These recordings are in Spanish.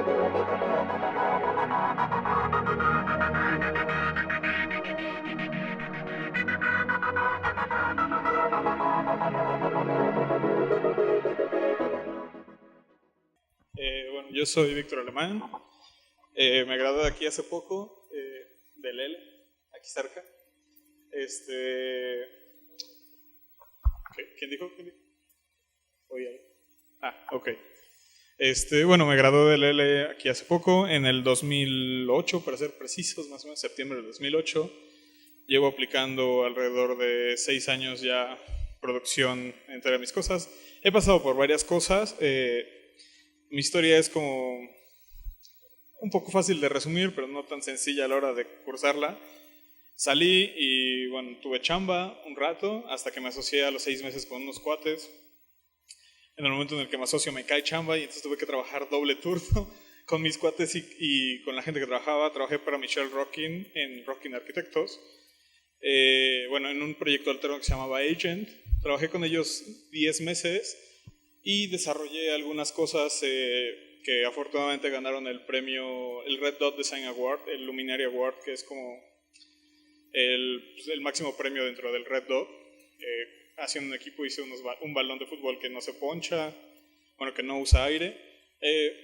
Bueno, yo soy Víctor Alemán. Me gradué de aquí hace poco, del L, aquí cerca. ¿Quién dijo? Oye. Ok. Bueno, me gradué del L aquí hace poco, en el 2008, para ser precisos, más o menos septiembre del 2008. Llevo aplicando alrededor de 6 años ya producción entre mis cosas. He pasado por varias cosas. Mi historia es como un poco fácil de resumir, pero no tan sencilla a la hora de cursarla. Salí y, bueno, tuve chamba un rato, hasta que me asocié a los 6 meses con unos cuates. En el momento en el que me asocio me cae chamba y entonces tuve que trabajar doble turno con mis cuates y con la gente que trabajaba. Trabajé para Michelle Rockin en Rockin Arquitectos. Bueno, en un proyecto alterno que se llamaba Agent. Trabajé con ellos 10 meses y desarrollé algunas cosas que afortunadamente ganaron el premio, el Red Dot Design Award, el Luminary Award, que es como el máximo premio dentro del Red Dot. Haciendo un equipo hice un balón de fútbol que no se poncha, bueno, que no usa aire.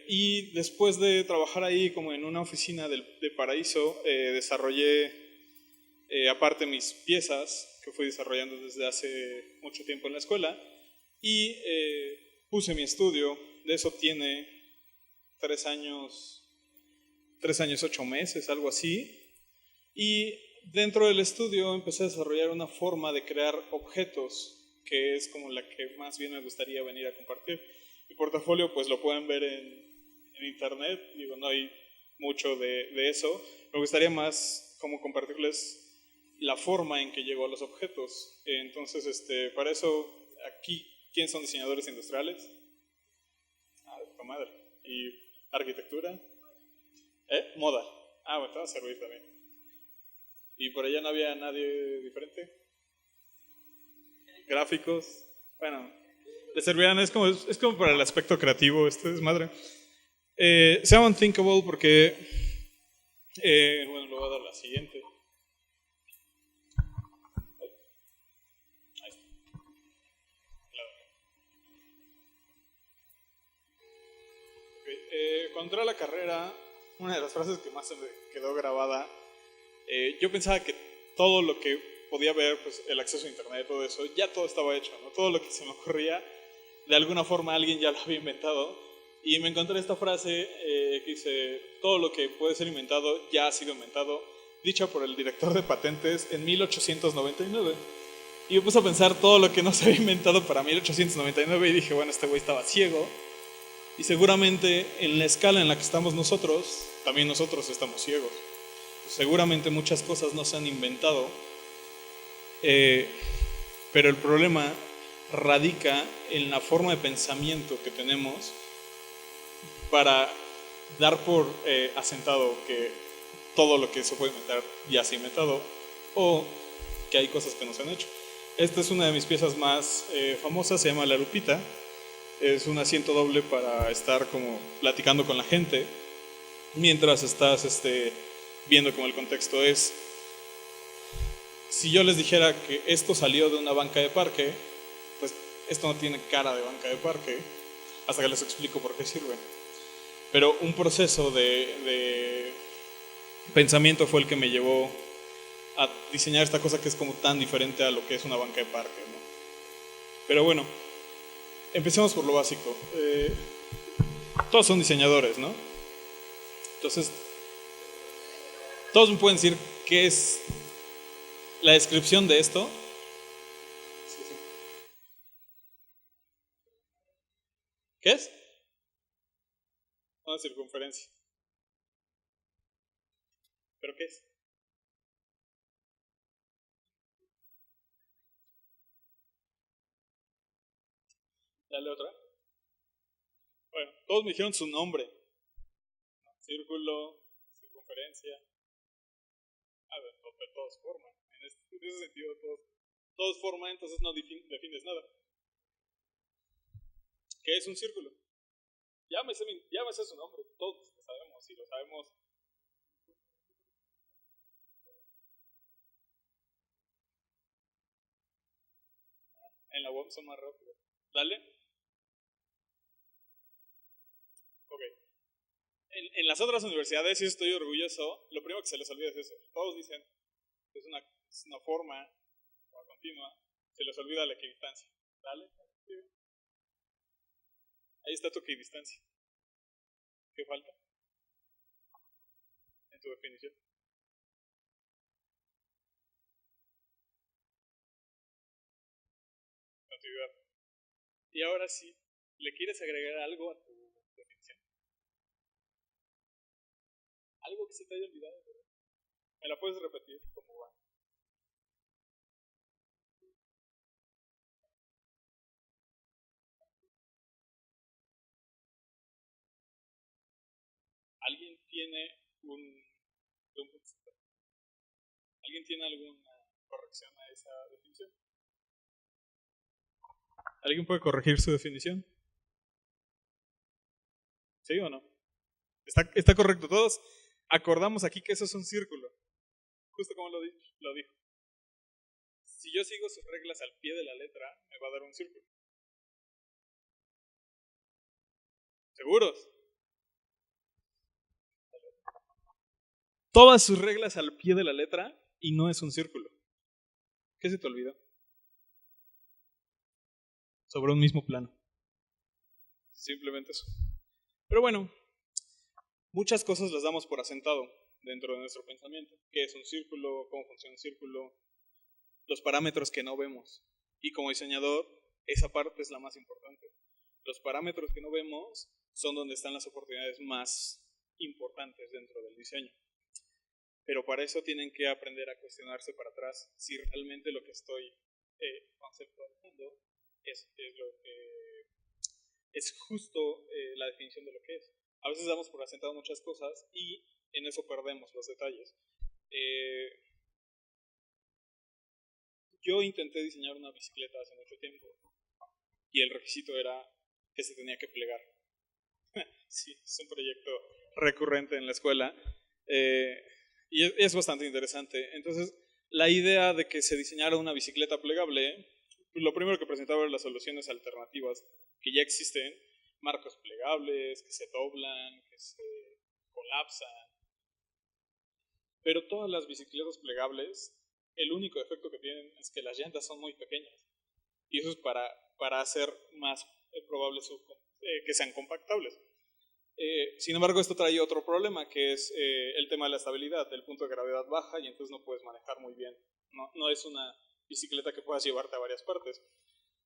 Y después de trabajar ahí como en una oficina de Paraíso, desarrollé aparte mis piezas que fui desarrollando desde hace mucho tiempo en la escuela, y puse mi estudio. De eso tiene 3 años, 8 meses, algo así. Y dentro del estudio empecé a desarrollar una forma de crear objetos, que es como la que más bien me gustaría venir a compartir. Mi portafolio pues lo pueden ver en internet, digo, no hay mucho de eso. Me gustaría más como compartirles la forma en que llegó a los objetos. Entonces, para eso, aquí, ¿quiénes son diseñadores industriales? De puta madre. ¿Y arquitectura? Moda. Bueno, te va a servir también. ¿Y por allá no había nadie diferente? Gráficos. Bueno, les servirán, es como para el aspecto creativo, este desmadre. Se llama Unthinkable porque, bueno, lo voy a dar la siguiente. Ahí está. Cuando entré a la carrera, una de las frases que más se me quedó grabada, yo pensaba que todo lo que podía ver, pues el acceso a internet, todo eso, ya todo estaba hecho, ¿no? Todo lo que se me ocurría, de alguna forma alguien ya lo había inventado. Y me encontré esta frase que dice: todo lo que puede ser inventado ya ha sido inventado, dicha por el director de patentes en 1899. Y me puse a pensar todo lo que no se había inventado para 1899 y dije, bueno, este güey estaba ciego. Y seguramente en la escala en la que estamos nosotros, también nosotros estamos ciegos. Seguramente muchas cosas no se han inventado, pero el problema radica en la forma de pensamiento que tenemos para dar por asentado que todo lo que se puede inventar ya se ha inventado, o que hay cosas que no se han hecho. Esta es una de mis piezas más famosas, se llama La Lupita. Es un asiento doble para estar como platicando con la gente mientras estás viendo como el contexto es. Si yo les dijera que esto salió de una banca de parque, pues esto no tiene cara de banca de parque, hasta que les explico por qué sirve. Pero un proceso de pensamiento fue el que me llevó a diseñar esta cosa que es como tan diferente a lo que es una banca de parque, ¿no? Pero bueno, empecemos por lo básico. Todos son diseñadores, ¿no? Entonces, todos me pueden decir qué es la descripción de esto. Sí. ¿Qué es? Una circunferencia. ¿Pero qué es? Dale otra. Bueno, todos me dijeron su nombre. Círculo, circunferencia. Ver, todos forman. En ese sentido, todos forman, entonces no defines nada. ¿Qué es un círculo? Llámese su nombre, todos lo sabemos y lo sabemos. En la web son más rápidos. Dale. Ok. En las otras universidades, sí estoy orgulloso, lo primero que se les olvida es eso. Todos dicen que es una forma continua, se les olvida la equidistancia. Dale. Ahí está tu equidistancia. ¿Qué falta en tu definición? Continuidad. Y ahora sí, ¿le quieres agregar algo a tu definición? Algo que se te haya olvidado, ¿verdad? ¿Me la puedes repetir cómo va? ¿Alguien tiene un ¿Alguien tiene alguna corrección a esa definición? ¿Alguien puede corregir su definición? ¿Sí o no? Está correcto. Todos acordamos aquí que eso es un círculo. Justo como lo dijo. Si yo sigo sus reglas al pie de la letra, me va a dar un círculo. ¿Seguros? Todas sus reglas al pie de la letra y no es un círculo. ¿Qué se te olvidó? Sobre un mismo plano. Simplemente eso. Pero bueno, muchas cosas las damos por asentado dentro de nuestro pensamiento. ¿Qué es un círculo? ¿Cómo funciona un círculo? Los parámetros que no vemos. Y como diseñador, esa parte es la más importante. Los parámetros que no vemos son donde están las oportunidades más importantes dentro del diseño. Pero para eso tienen que aprender a cuestionarse para atrás si realmente lo que estoy conceptualizando es justo la definición de lo que es. A veces damos por asentado muchas cosas y en eso perdemos los detalles. Yo intenté diseñar una bicicleta hace mucho tiempo y el requisito era que se tenía que plegar. Sí, es un proyecto recurrente en la escuela y es bastante interesante. Entonces, la idea de que se diseñara una bicicleta plegable, lo primero que presentaba eran las soluciones alternativas que ya existen, marcos plegables, que se doblan, que se colapsan. Pero todas las bicicletas plegables, el único efecto que tienen es que las llantas son muy pequeñas. Y eso es para hacer más probable que sean compactables. Sin embargo, esto trae otro problema, que es el tema de la estabilidad. El punto de gravedad baja y entonces no puedes manejar muy bien. No es una bicicleta que puedas llevarte a varias partes.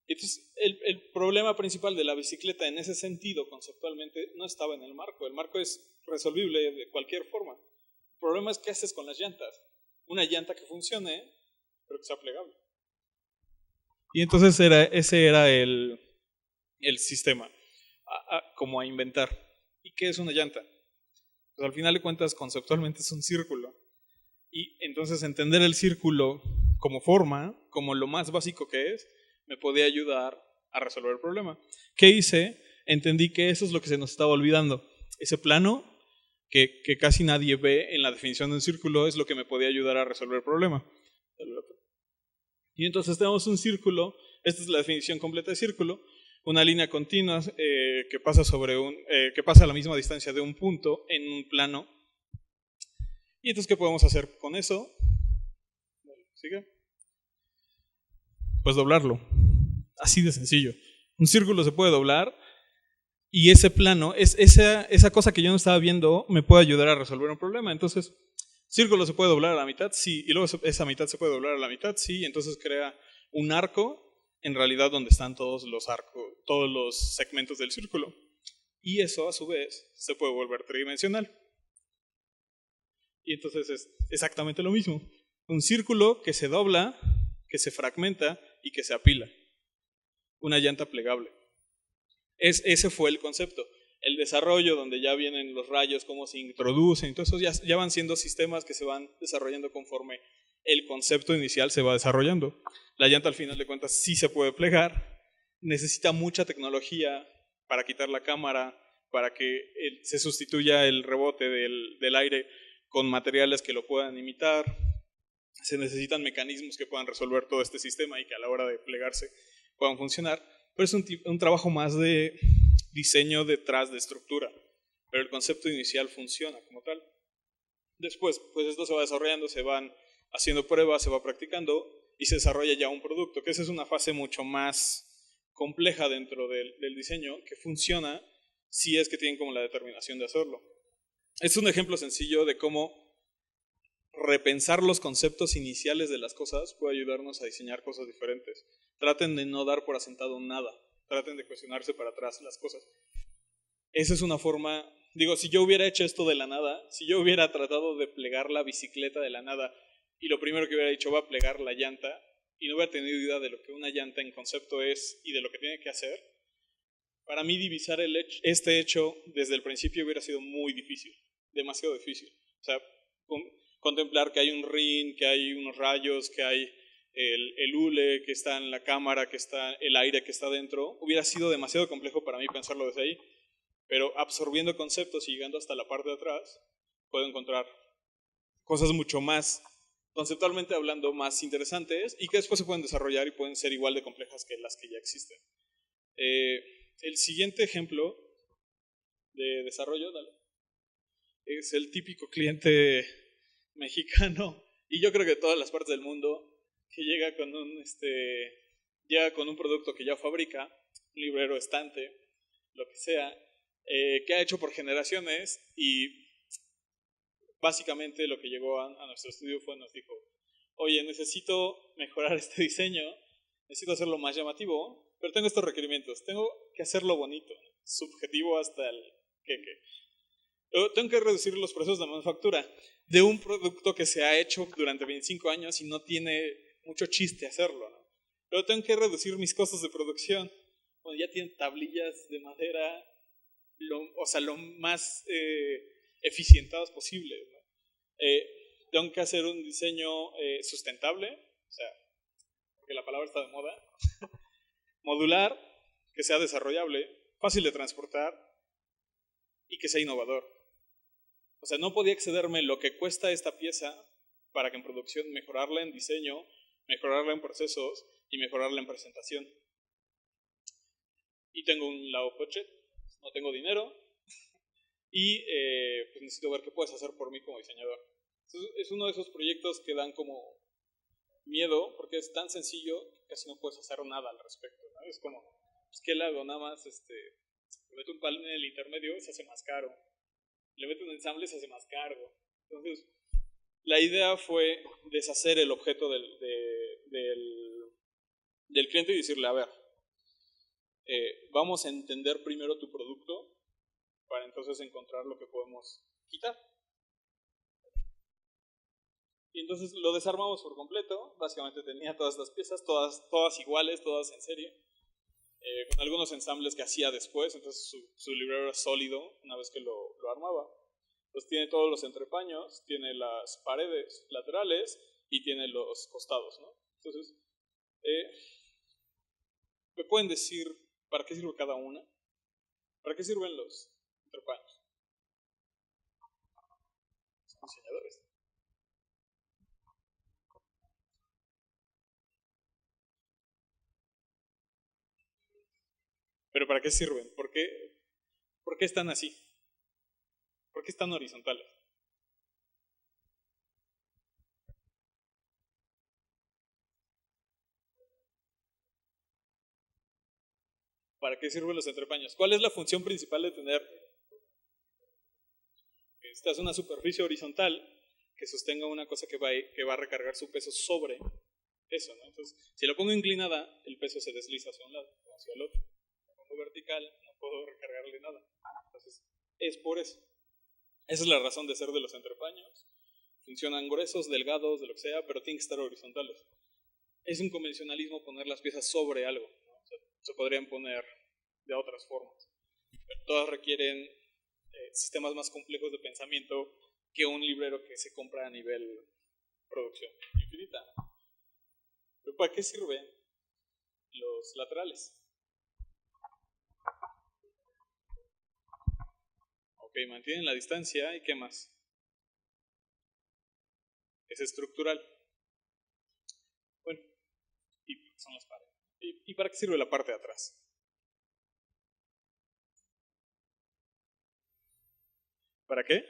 Entonces, el problema principal de la bicicleta en ese sentido, conceptualmente, no estaba en el marco. El marco es resolvible de cualquier forma. El problema es qué haces con las llantas. Una llanta que funcione, pero que sea plegable. Y entonces ese era el sistema, como a inventar. ¿Y qué es una llanta? Pues al final de cuentas, conceptualmente es un círculo. Y entonces entender el círculo como forma, como lo más básico que es, me podía ayudar a resolver el problema. ¿Qué hice? Entendí que eso es lo que se nos estaba olvidando. Ese plano que casi nadie ve en la definición de un círculo es lo que me podía ayudar a resolver el problema. Y entonces tenemos un círculo, esta es la definición completa de círculo, una línea continua que pasa que pasa a la misma distancia de un punto en un plano. Y entonces, ¿qué podemos hacer con eso? ¿Sigue? Pues doblarlo. Así de sencillo. Un círculo se puede doblar y ese plano, esa cosa que yo no estaba viendo, me puede ayudar a resolver un problema. Entonces, círculo se puede doblar a la mitad, sí, y luego esa mitad se puede doblar a la mitad, sí, y entonces crea un arco, en realidad donde están todos los segmentos del círculo. Y eso, a su vez, se puede volver tridimensional. Y entonces es exactamente lo mismo. Un círculo que se dobla, que se fragmenta y que se apila. Una llanta plegable. Ese fue el concepto. El desarrollo, donde ya vienen los rayos, cómo se introducen, entonces ya van siendo sistemas que se van desarrollando conforme el concepto inicial se va desarrollando. La llanta al final de cuentas sí se puede plegar, necesita mucha tecnología para quitar la cámara, para que se sustituya el rebote del aire con materiales que lo puedan imitar. Se necesitan mecanismos que puedan resolver todo este sistema y que a la hora de plegarse puedan funcionar. Pero es un trabajo más de diseño detrás de estructura. Pero el concepto inicial funciona como tal. Después, pues esto se va desarrollando, se van haciendo pruebas, se va practicando y se desarrolla ya un producto, que esa es una fase mucho más compleja dentro del diseño, que funciona si es que tienen como la determinación de hacerlo. Es un ejemplo sencillo de cómo repensar los conceptos iniciales de las cosas puede ayudarnos a diseñar cosas diferentes. Traten de no dar por asentado nada, traten de cuestionarse para atrás las cosas. Esa es una forma, digo, si yo hubiera hecho esto de la nada, si yo hubiera tratado de plegar la bicicleta de la nada y lo primero que hubiera dicho va a plegar la llanta y no hubiera tenido idea de lo que una llanta en concepto es y de lo que tiene que hacer, para mí divisar este hecho desde el principio hubiera sido muy difícil, demasiado difícil. O sea, contemplar que hay un ring, que hay unos rayos, que hay el hule, que está en la cámara, que está el aire que está dentro, hubiera sido demasiado complejo para mí pensarlo desde ahí. Pero absorbiendo conceptos y llegando hasta la parte de atrás, puedo encontrar cosas mucho más, conceptualmente hablando, más interesantes y que después se pueden desarrollar y pueden ser igual de complejas que las que ya existen. El siguiente ejemplo de desarrollo, es el típico cliente mexicano, y yo creo que de todas las partes del mundo, que llega con un producto que ya fabrica, un librero, estante, lo que sea, que ha hecho por generaciones, y básicamente lo que llegó a nuestro estudio nos dijo, oye, necesito mejorar este diseño, necesito hacerlo más llamativo, pero tengo estos requerimientos, tengo que hacerlo bonito, subjetivo hasta el queque. Luego, tengo que reducir los procesos de manufactura de un producto que se ha hecho durante 25 años y no tiene mucho chiste hacerlo, ¿no? Luego tengo que reducir mis costos de producción. Bueno, ya tienen tablillas de madera, lo más eficientadas posible, ¿no? Tengo que hacer un diseño sustentable, o sea, porque la palabra está de moda, modular, que sea desarrollable, fácil de transportar y que sea innovador. O sea, no podía excederme lo que cuesta esta pieza para que en producción mejorarla en diseño, mejorarla en procesos y mejorarla en presentación. Y tengo un low budget, no tengo dinero y pues necesito ver qué puedes hacer por mí como diseñador. Entonces, es uno de esos proyectos que dan como miedo porque es tan sencillo que casi no puedes hacer nada al respecto, ¿no? Es como, pues, ¿qué le hago? Nada más le meto un panel intermedio, se hace más caro. Le meto un ensamble, se hace más caro. Entonces, la idea fue deshacer el objeto del cliente y decirle, a ver, vamos a entender primero tu producto para entonces encontrar lo que podemos quitar. Y entonces lo desarmamos por completo. Básicamente tenía todas las piezas, todas iguales, todas en serie, con algunos ensambles que hacía después. Entonces su librero era sólido una vez que lo armaba. Pues tiene todos los entrepaños, tiene las paredes laterales y tiene los costados, ¿no? Entonces, ¿me pueden decir para qué sirve cada una? ¿Para qué sirven los entrepaños? Son diseñadores. ¿Pero para qué sirven? ¿Por qué están así? ¿Por qué están horizontales? ¿Para qué sirven los entrepaños? ¿Cuál es la función principal de tener? Necesitas una superficie horizontal que sostenga una cosa que va a recargar su peso sobre eso, ¿no? Entonces, si lo pongo inclinada, el peso se desliza hacia un lado o hacia el otro. Si lo pongo vertical, no puedo recargarle nada. Entonces, es por eso. Esa es la razón de ser de los entrepaños. Funcionan gruesos, delgados, de lo que sea, pero tienen que estar horizontales. Es un convencionalismo poner las piezas sobre algo, ¿no? O sea, se podrían poner de otras formas. Pero todas requieren sistemas más complejos de pensamiento que un librero que se compra a nivel producción infinita, ¿no? ¿Pero para qué sirven los laterales? mantienen la distancia. ¿Y qué más? Es estructural. Bueno, y son las paredes. ¿Y para qué sirve la parte de atrás? ¿Para qué?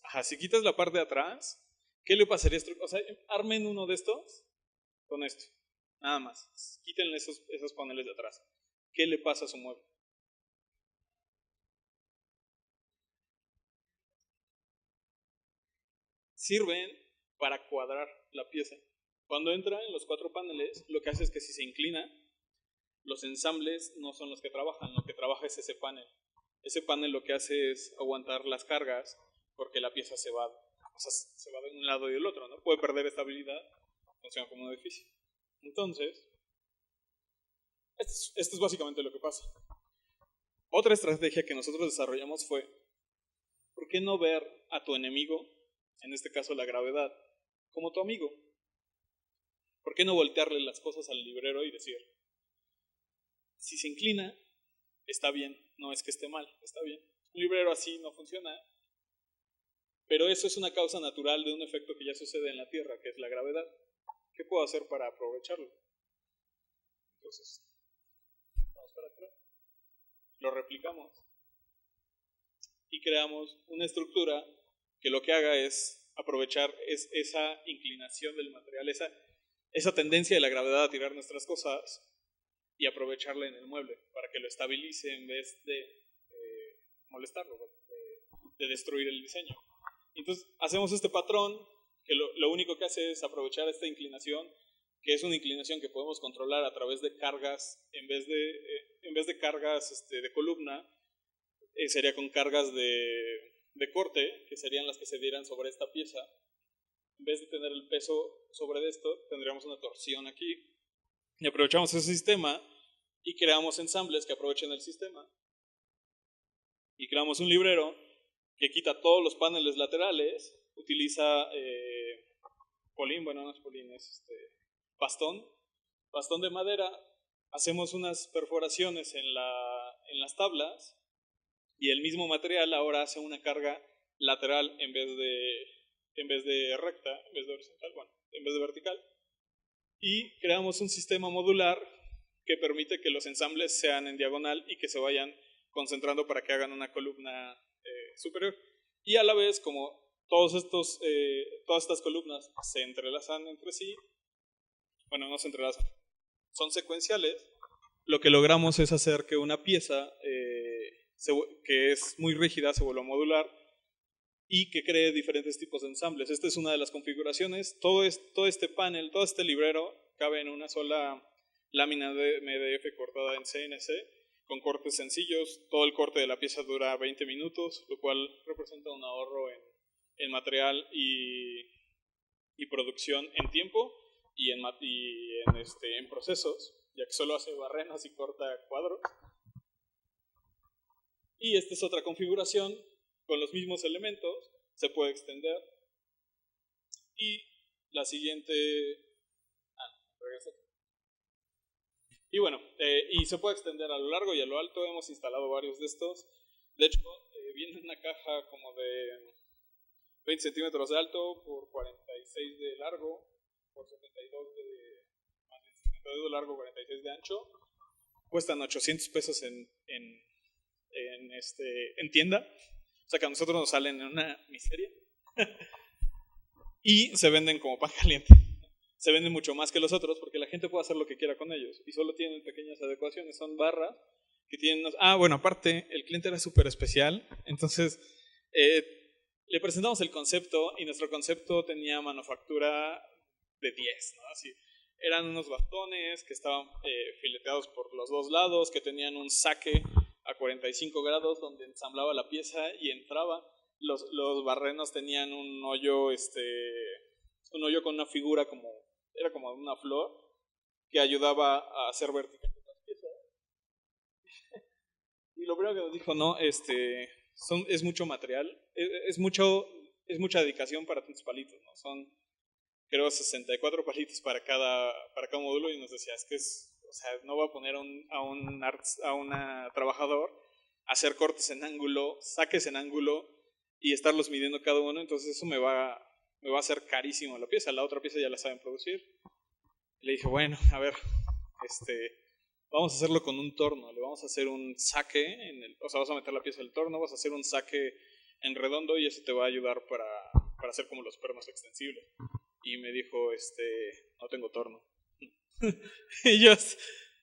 Ajá, si quitas la parte de atrás, ¿qué le pasaría? O sea, armen uno de estos con esto. Nada más. Quítenle esos paneles de atrás. ¿Qué le pasa a su mueble? Sirven para cuadrar la pieza. Cuando entra en los cuatro paneles, lo que hace es que si se inclina, los ensambles no son los que trabajan, lo que trabaja es ese panel. Ese panel lo que hace es aguantar las cargas porque la pieza se va de un lado y del otro, ¿no? Puede perder estabilidad, funciona como un edificio. Entonces, esto es básicamente lo que pasa. Otra estrategia que nosotros desarrollamos fue, ¿por qué no ver a tu enemigo, en este caso la gravedad, como tu amigo? ¿Por qué no voltearle las cosas al librero y decir, si se inclina, está bien, no es que esté mal, está bien. Un librero así no funciona, pero eso es una causa natural de un efecto que ya sucede en la Tierra, que es la gravedad. ¿Qué puedo hacer para aprovecharlo? Entonces, vamos para atrás, lo replicamos y creamos una estructura que lo que haga es aprovechar esa inclinación del material, esa tendencia de la gravedad a tirar nuestras cosas y aprovecharla en el mueble para que lo estabilice en vez de molestarlo, de destruir el diseño. Entonces hacemos este patrón que lo único que hace es aprovechar esta inclinación, que es una inclinación que podemos controlar a través de cargas, en vez de cargas de columna, sería con cargas de corte, que serían las que se dieran sobre esta pieza. En vez de tener el peso sobre esto, tendríamos una torsión aquí. Y aprovechamos ese sistema y creamos ensambles que aprovechen el sistema. Y creamos un librero que quita todos los paneles laterales, utiliza polín, bueno, no es polín, es bastón de madera. Hacemos unas perforaciones en las tablas y el mismo material ahora hace una carga lateral en vez de recta, en vez de horizontal, bueno, en vez de vertical. Y creamos un sistema modular que permite que los ensambles sean en diagonal y que se vayan concentrando para que hagan una columna superior. Y a la vez, como todas estas columnas se entrelazan entre sí, bueno, no se entrelazan, son secuenciales, lo que logramos es hacer que una pieza que es muy rígida se vuelva modular y que cree diferentes tipos de ensambles. Esta es una de las configuraciones. Todo este panel, todo este librero cabe en una sola lámina de MDF cortada en CNC con cortes sencillos. Todo el corte de la pieza dura 20 minutos, lo cual representa un ahorro en material y producción en tiempo y en procesos, ya que solo hace barrenas y corta cuadros. Y esta es otra configuración con los mismos elementos, se puede extender. Y la siguiente... regreso. Y bueno, y se puede extender a lo largo y a lo alto. Hemos instalado varios de estos. De hecho, viene en una caja como de 20 centímetros de alto por 46 de largo, por 72 de largo, 46 de ancho. Cuestan 800 pesos en tienda. O sea que a nosotros nos salen en una miseria. Y se venden como pan caliente. Se venden mucho más que los otros porque la gente puede hacer lo que quiera con ellos. Y solo tienen pequeñas adecuaciones. Son barras que tienen... bueno, aparte, el cliente era súper especial. Entonces, le presentamos el concepto y nuestro concepto tenía manufactura de 10, ¿no? Así, eran unos bastones que estaban fileteados por los dos lados, que tenían un saque a 45 grados donde ensamblaba la pieza y entraba. Los barrenos tenían un hoyo con una figura era como una flor que ayudaba a hacer vertical las piezas. Y lo primero que nos dijo, no, es mucho material, es mucha dedicación para tus palitos, ¿no? creo 64 palitos para cada módulo y nos decía, es que o sea, no voy a poner a una trabajador a hacer cortes en ángulo, saques en ángulo y estarlos midiendo cada uno, entonces eso me va a hacer carísimo la pieza. La otra pieza ya la saben producir. Le dije, bueno, a ver, vamos a hacerlo con un torno, le vamos a hacer un saque, o sea, vas a meter la pieza del torno, vas a hacer un saque en redondo y eso te va a ayudar para hacer como los pernos extensibles. Y me dijo, no tengo torno. Y yo,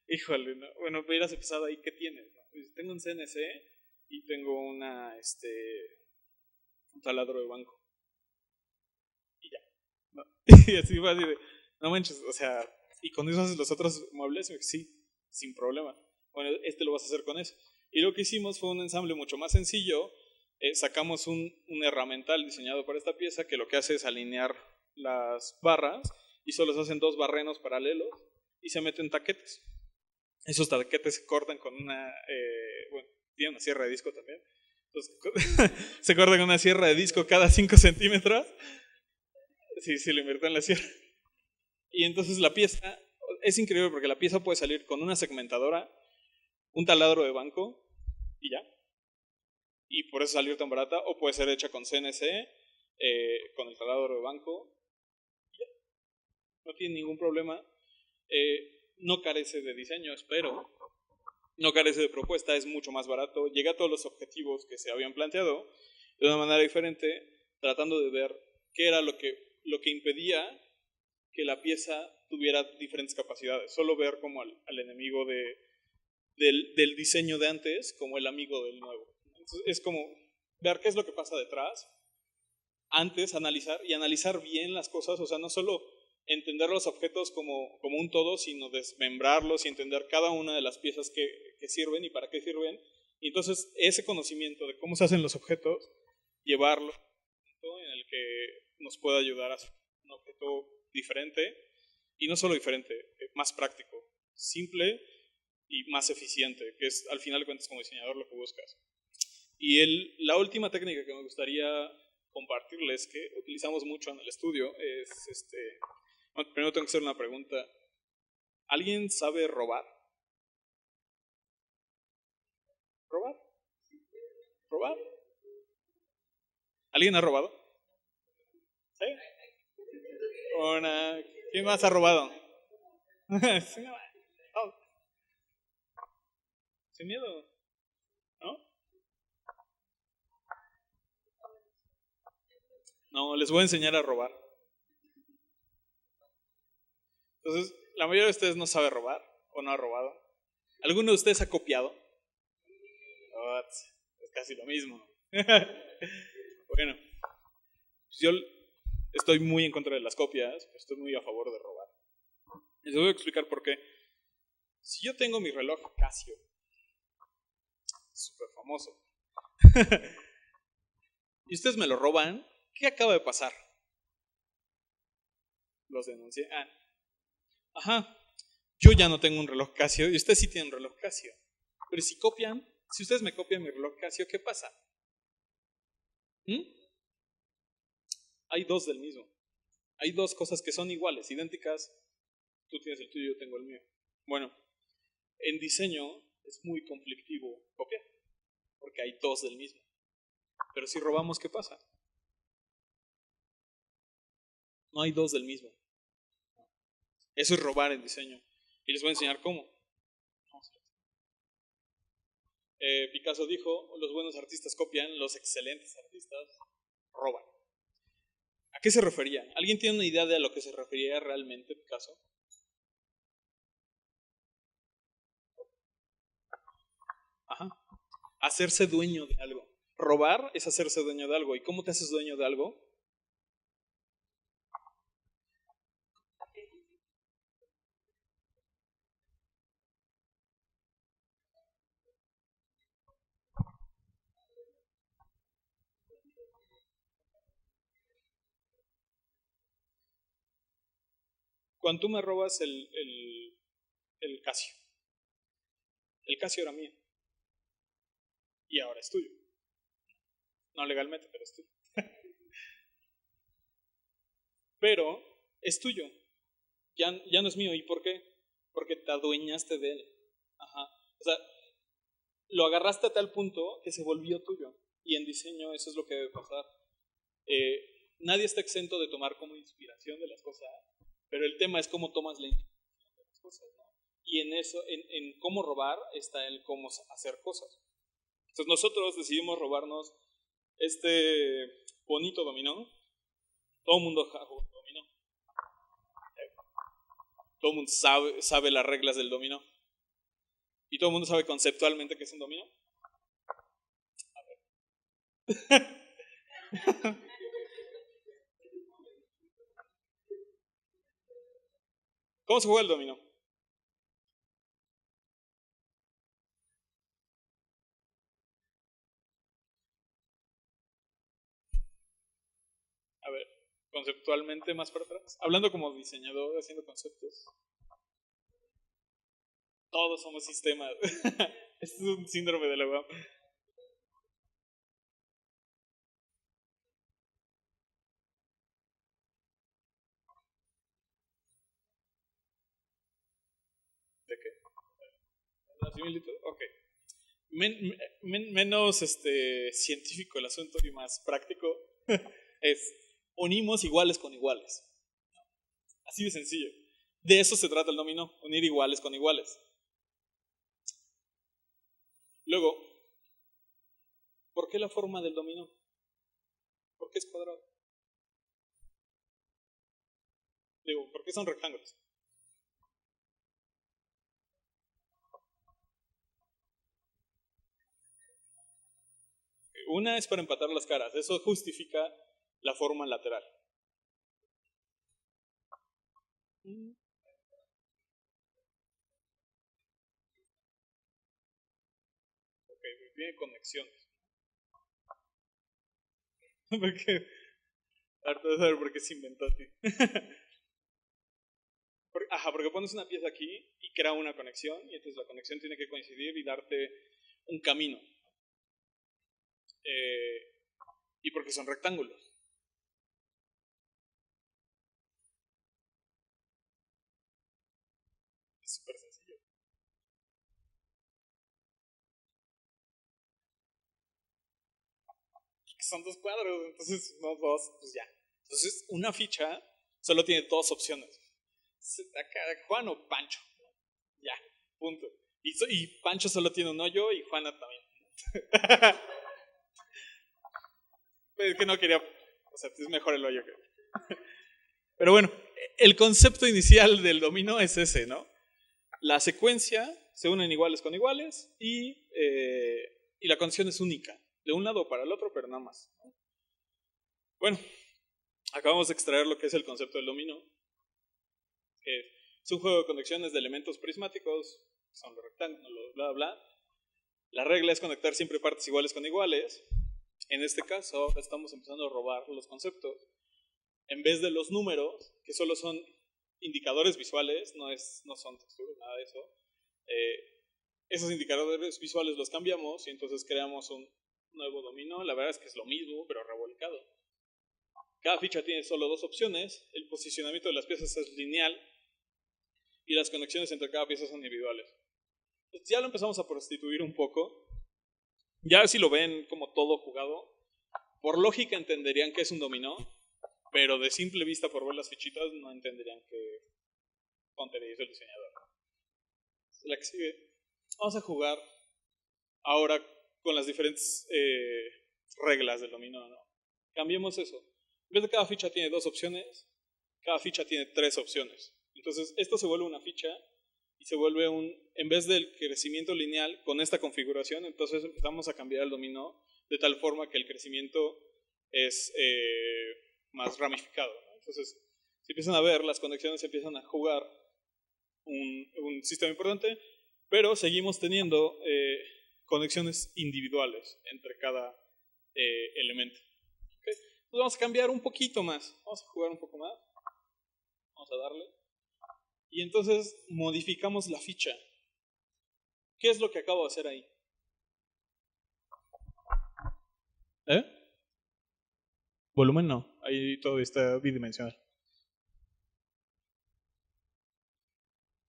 híjole, no, bueno, hubieras empezado ahí, ¿qué tienes? No? Tengo un CNC y tengo un taladro de banco. Y ya. ¿No? Y así fue así de, no manches, o sea, ¿y con eso haces los otros muebles? Sí, sin problema. Bueno, lo vas a hacer con eso. Y lo que hicimos fue un ensamble mucho más sencillo. Sacamos un herramental diseñado para esta pieza que lo que hace es alinear las barras y solo se hacen 2 barrenos paralelos y se meten taquetes. Esos taquetes se cortan con bueno, tiene una sierra de disco también. Entonces, se cortan con una sierra de disco cada 5 centímetros. Sí, lo invierten en la sierra. Y entonces la pieza, es increíble porque la pieza puede salir con una segmentadora, un taladro de banco y ya. Y por eso salir tan barata, o puede ser hecha con CNC, con el taladro de banco. Ya. No tiene ningún problema. No carece de diseño, espero. No carece de propuesta, es mucho más barato. Llega a todos los objetivos que se habían planteado de una manera diferente, tratando de ver qué era lo que impedía que la pieza tuviera diferentes capacidades. Solo ver como al enemigo del diseño de antes como el amigo del nuevo. Entonces, es como ver qué es lo que pasa detrás, antes analizar bien las cosas, o sea, no solo entender los objetos como un todo, sino desmembrarlos y entender cada una de las piezas que sirven y para qué sirven. Y entonces ese conocimiento de cómo se hacen los objetos, llevarlo a un punto en el que nos pueda ayudar a hacer un objeto diferente, y no solo diferente, más práctico, simple y más eficiente, que es al final de cuentas como diseñador lo que buscas. Y la última técnica que me gustaría compartirles, que utilizamos mucho en el estudio, es bueno, primero tengo que hacer una pregunta. ¿Alguien sabe robar? ¿Robar? ¿Robar? ¿Alguien ha robado? ¿Sí? ¿Quién más ha robado? Sí, no, sin miedo, ¿no? No, les voy a enseñar a robar. Entonces, la mayoría de ustedes no sabe robar o no ha robado. ¿Alguno de ustedes ha copiado? Oh, es casi lo mismo. Bueno, pues yo estoy muy en contra de las copias, pero estoy muy a favor de robar. Les voy a explicar por qué. Si yo tengo mi reloj Casio, súper famoso, y ustedes me lo roban, ¿qué acaba de pasar? Los denuncié. Ajá, yo ya no tengo un reloj Casio y ustedes sí tienen un reloj Casio. Pero si ustedes me copian mi reloj Casio, ¿qué pasa? Hay 2 del mismo. Hay 2 cosas que son iguales, idénticas. Tú tienes el tuyo, yo tengo el mío. Bueno, en diseño es muy conflictivo copiar, porque hay 2 del mismo. Pero si robamos, ¿qué pasa? No hay 2 del mismo. Eso es robar en diseño. Y les voy a enseñar cómo. Picasso dijo, los buenos artistas copian, los excelentes artistas roban. ¿A qué se refería? ¿Alguien tiene una idea de a lo que se refería realmente Picasso? Ajá. Hacerse dueño de algo. Robar es hacerse dueño de algo. ¿Y cómo te haces dueño de algo? Cuando tú me robas el Casio. El Casio era mío. Y ahora es tuyo. No legalmente, pero es tuyo. Pero es tuyo, ya no es mío. ¿Y por qué? Porque te adueñaste de él. Ajá. O sea, lo agarraste a tal punto que se volvió tuyo. Y en diseño eso es lo que debe pasar. Nadie está exento de tomar como inspiración de las cosas, pero el tema es cómo tomas la inspiración de las cosas, ¿no? Y en eso, en cómo robar, está el cómo hacer cosas. Entonces nosotros decidimos robarnos este bonito dominó. Todo el mundo juega dominó. Todo el mundo sabe las reglas del dominó. Y todo el mundo sabe conceptualmente qué es un dominó. ¿Cómo se juega el dominó? A ver, conceptualmente más para atrás. Hablando como diseñador, haciendo conceptos. Todos somos sistemas. Este es un síndrome de la UAM. ¿De qué? ¿La similitud? Ok. Menos científico el asunto y más práctico es unimos iguales con iguales. Así de sencillo. De eso se trata el dominó, unir iguales con iguales. Luego, ¿por qué la forma del dominó? ¿Por qué es cuadrado? Digo, ¿por qué son rectángulos? Una es para empatar las caras, eso justifica la forma lateral. Ok, tiene conexiones. Porque, ahorita vas a ver por qué se inventó así. Ajá, porque pones una pieza aquí y crea una conexión y entonces la conexión tiene que coincidir y darte un camino. Eh, y porque son rectángulos. Es súper sencillo. Son dos cuadros, entonces no dos, pues ya. Entonces una ficha solo tiene dos opciones. Acá, Juan o Pancho. Ya, punto. Y Pancho solo tiene un hoyo y Juana también. Es que no quería, o sea, es mejor el hoyo que... Pero bueno, el concepto inicial del dominó es ese, ¿no? La secuencia se unen iguales con iguales y la condición es única, de un lado para el otro, pero nada más. Bueno, acabamos de extraer lo que es el concepto del dominó, que es un juego de conexiones de elementos prismáticos, son los rectángulos, bla, bla. La regla es conectar siempre partes iguales con iguales. En este caso, estamos empezando a robar los conceptos. En vez de los números, que solo son indicadores visuales, no son texturas, nada de eso, esos indicadores visuales los cambiamos y entonces creamos un nuevo dominó. La verdad es que es lo mismo, pero revolcado. Cada ficha tiene solo dos opciones, el posicionamiento de las piezas es lineal y las conexiones entre cada pieza son individuales. Entonces ya lo empezamos a prostituir un poco. Ya si lo ven como todo jugado, por lógica entenderían que es un dominó, pero de simple vista por ver las fichitas no entenderían qué tontería hizo el diseñador. La que sigue. Vamos a jugar ahora con las diferentes reglas del dominó, ¿no? Cambiemos eso. En vez de cada ficha tiene dos opciones, cada ficha tiene tres opciones. Entonces, esto se vuelve una ficha y se vuelve en vez del crecimiento lineal con esta configuración, entonces empezamos a cambiar el dominó de tal forma que el crecimiento es más ramificado, ¿no? Entonces, si empiezan a ver, las conexiones empiezan a jugar un sistema importante, pero seguimos teniendo conexiones individuales entre cada elemento. ¿Okay? Entonces vamos a cambiar un poquito más, vamos a jugar un poco más, vamos a darle, y entonces modificamos la ficha. ¿Qué es lo que acabo de hacer ahí? ¿Eh? Volumen no, ahí todo está bidimensional.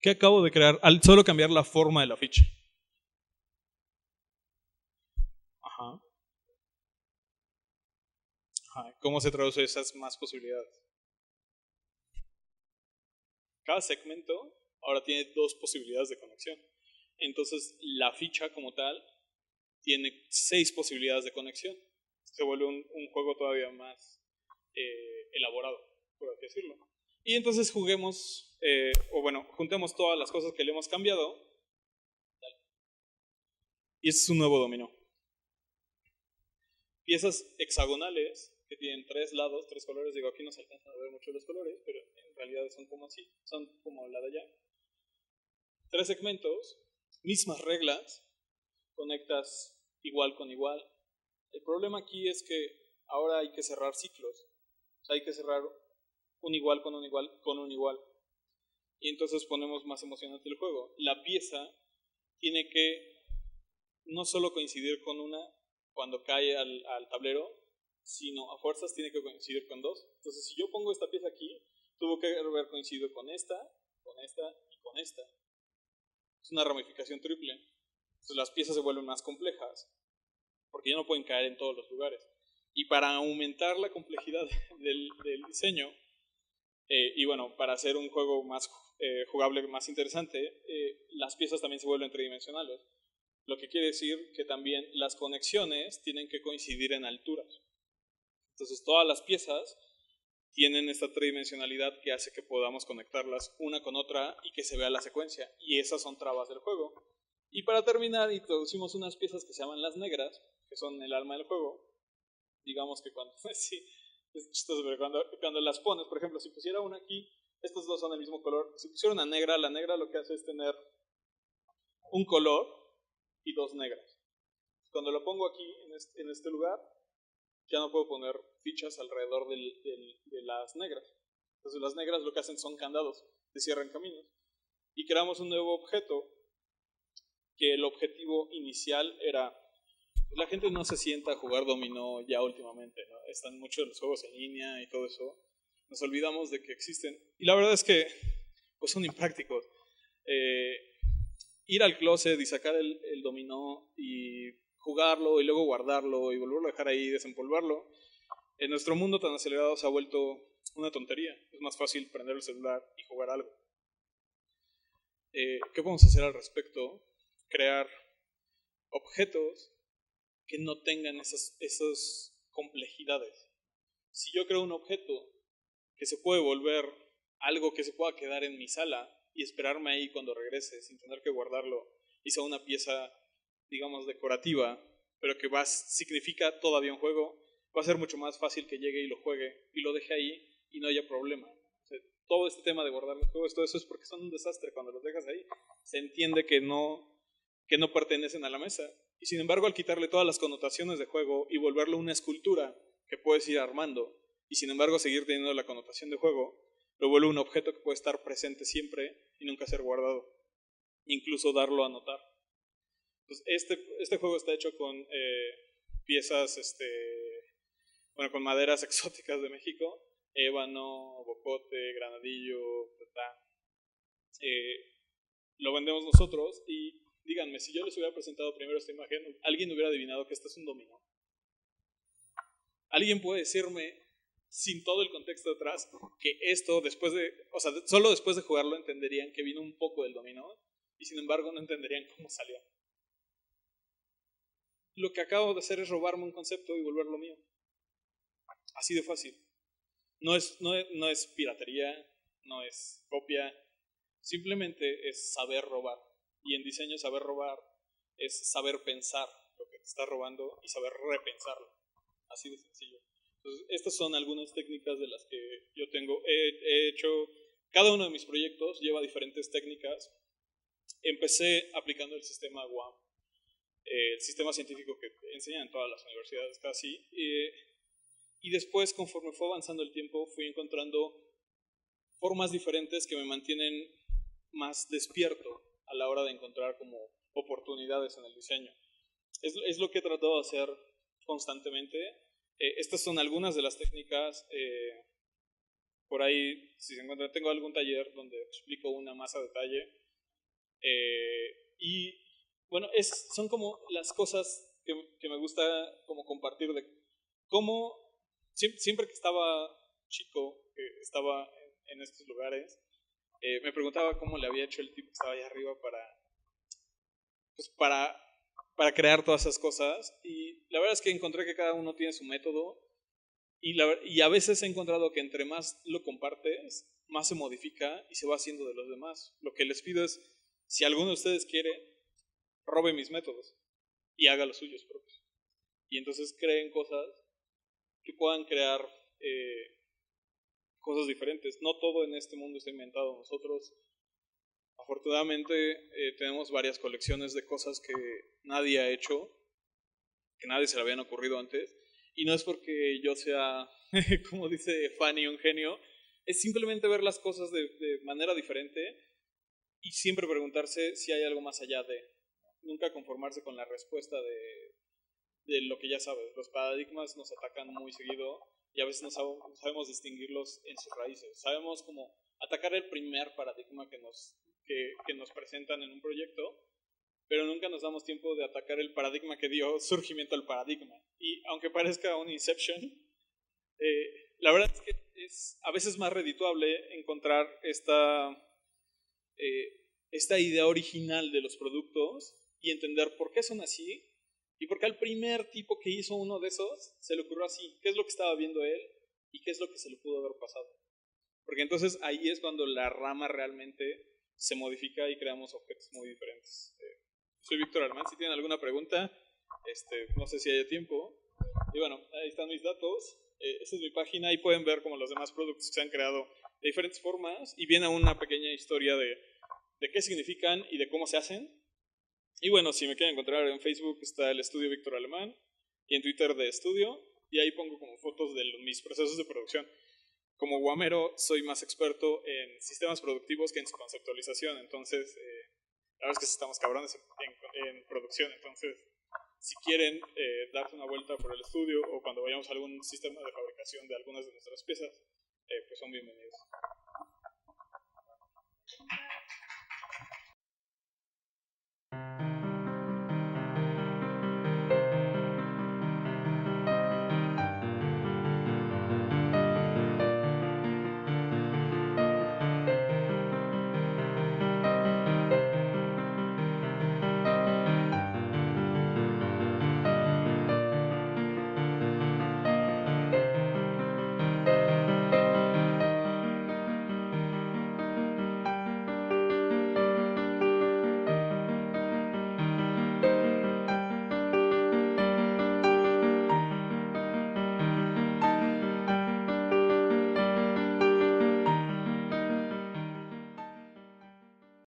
¿Qué acabo de crear al solo cambiar la forma de la ficha? Ajá. Ajá. ¿Cómo se traduce esas más posibilidades? Cada segmento ahora tiene dos posibilidades de conexión. Entonces, la ficha como tal tiene 6 posibilidades de conexión. Se vuelve un juego todavía más elaborado, por así decirlo. Y entonces juguemos, juntemos todas las cosas que le hemos cambiado. Y este es un nuevo dominó. Piezas hexagonales que tienen 3 lados, 3 colores. Digo, aquí no se alcanzan a ver mucho los colores, pero en realidad son como así, son como la de allá. 3 segmentos, mismas reglas, conectas igual con igual. El problema aquí es que ahora hay que cerrar ciclos. O sea, hay que cerrar un igual con un igual con un igual. Y entonces ponemos más emocionante el juego. La pieza tiene que no solo coincidir con una cuando cae al tablero, sino a fuerzas tiene que coincidir con dos. Entonces, si yo pongo esta pieza aquí, tuvo que haber coincidido con esta y con esta. Es una ramificación triple. Entonces las piezas se vuelven más complejas, porque ya no pueden caer en todos los lugares. Y para aumentar la complejidad del diseño, y bueno, para hacer un juego más jugable, más interesante, las piezas también se vuelven tridimensionales. Lo que quiere decir que también las conexiones tienen que coincidir en alturas. Entonces todas las piezas tienen esta tridimensionalidad que hace que podamos conectarlas una con otra y que se vea la secuencia. Y esas son trabas del juego. Y para terminar, introducimos unas piezas que se llaman las negras, que son el alma del juego. Digamos que cuando, sí, es chistoso, pero cuando las pones, por ejemplo, si pusiera una aquí, estos dos son del mismo color. Si pusiera una negra, la negra lo que hace es tener un color y dos negras. Cuando lo pongo aquí, en este lugar, ya no puedo poner fichas alrededor de las negras. Entonces las negras lo que hacen son candados, te cierran caminos. Y creamos un nuevo objeto, que el objetivo inicial era... La gente no se sienta a jugar dominó ya últimamente, ¿no? Están muchos los juegos en línea y todo eso. Nos olvidamos de que existen. Y la verdad es que pues son imprácticos. Ir al closet y sacar el dominó y jugarlo y luego guardarlo y volverlo a dejar ahí y desempolvarlo, en nuestro mundo tan acelerado se ha vuelto una tontería. Es más fácil prender el celular y jugar algo. ¿Qué podemos hacer al respecto? Crear objetos que no tengan esas complejidades. Si yo creo un objeto que se puede volver algo que se pueda quedar en mi sala y esperarme ahí cuando regrese sin tener que guardarlo y sea una pieza, digamos, decorativa, pero que significa todavía un juego, va a ser mucho más fácil que llegue y lo juegue y lo deje ahí y no haya problema. O sea, todo este tema de guardar los juegos, todo eso es porque son un desastre cuando los dejas ahí. Se entiende que no pertenecen a la mesa. Y sin embargo, al quitarle todas las connotaciones de juego y volverlo una escultura que puedes ir armando, y sin embargo seguir teniendo la connotación de juego, lo vuelve un objeto que puede estar presente siempre y nunca ser guardado. Incluso darlo a notar. Entonces, este juego está hecho con piezas, con maderas exóticas de México, ébano, bocote, granadillo, lo vendemos nosotros y díganme, si yo les hubiera presentado primero esta imagen, ¿alguien hubiera adivinado que este es un dominó? ¿Alguien puede decirme, sin todo el contexto detrás, que esto solo después de jugarlo entenderían que vino un poco del dominó y sin embargo no entenderían cómo salió? Lo que acabo de hacer es robarme un concepto y volverlo mío. Así de fácil. No es piratería, no es copia, simplemente es saber robar. Y en diseño saber robar es saber pensar lo que te está robando y saber repensarlo. Así de sencillo. Entonces, estas son algunas técnicas de las que yo tengo. He hecho, cada uno de mis proyectos lleva diferentes técnicas. Empecé aplicando el sistema WAM, el sistema científico que enseñan en todas las universidades casi. Y después, conforme fue avanzando el tiempo, fui encontrando formas diferentes que me mantienen más despierto a la hora de encontrar como oportunidades en el diseño. Es lo que he tratado de hacer constantemente. Estas son algunas de las técnicas por ahí, si se encuentra, tengo algún taller donde explico una más a detalle. Y bueno, son como las cosas que me gusta como compartir de cómo siempre que estaba chico, que estaba en estos lugares, me preguntaba cómo le había hecho el tipo que estaba allá arriba pues para crear todas esas cosas. Y la verdad es que encontré que cada uno tiene su método. Y a veces he encontrado que entre más lo compartes, más se modifica y se va haciendo de los demás. Lo que les pido es, si alguno de ustedes quiere, robe mis métodos y haga los suyos propios. Y entonces creen cosas que puedan crear cosas diferentes. No todo en este mundo está inventado. Nosotros, afortunadamente, tenemos varias colecciones de cosas que nadie ha hecho, que nadie se le habían ocurrido antes. Y no es porque yo sea, como dice Fanny, un genio, es simplemente ver las cosas de manera diferente y siempre preguntarse si hay algo más allá de. Nunca conformarse con la respuesta de lo que ya sabes. Los paradigmas nos atacan muy seguido y a veces no sabemos distinguirlos en sus raíces. Sabemos cómo atacar el primer paradigma que nos presentan en un proyecto, pero nunca nos damos tiempo de atacar el paradigma que dio surgimiento al paradigma. Y aunque parezca un Inception, la verdad es que es a veces más redituable encontrar esta idea original de los productos y entender por qué son así y por qué al primer tipo que hizo uno de esos se le ocurrió así, qué es lo que estaba viendo él y qué es lo que se le pudo haber pasado. Porque entonces ahí es cuando la rama realmente se modifica y creamos objetos muy diferentes. Soy Víctor Alemán, si tienen alguna pregunta, no sé si haya tiempo. Y bueno, ahí están mis datos. Esa es mi página, ahí pueden ver como los demás productos que se han creado de diferentes formas y viene una pequeña historia de qué significan y de cómo se hacen. Y bueno, si me quieren encontrar en Facebook está el estudio Víctor Alemán y en Twitter de estudio, y ahí pongo como fotos de mis procesos de producción. Como guamero soy más experto en sistemas productivos que en su conceptualización, entonces la verdad es que estamos cabrones en producción, entonces si quieren darse una vuelta por el estudio o cuando vayamos a algún sistema de fabricación de algunas de nuestras piezas, pues son bienvenidos.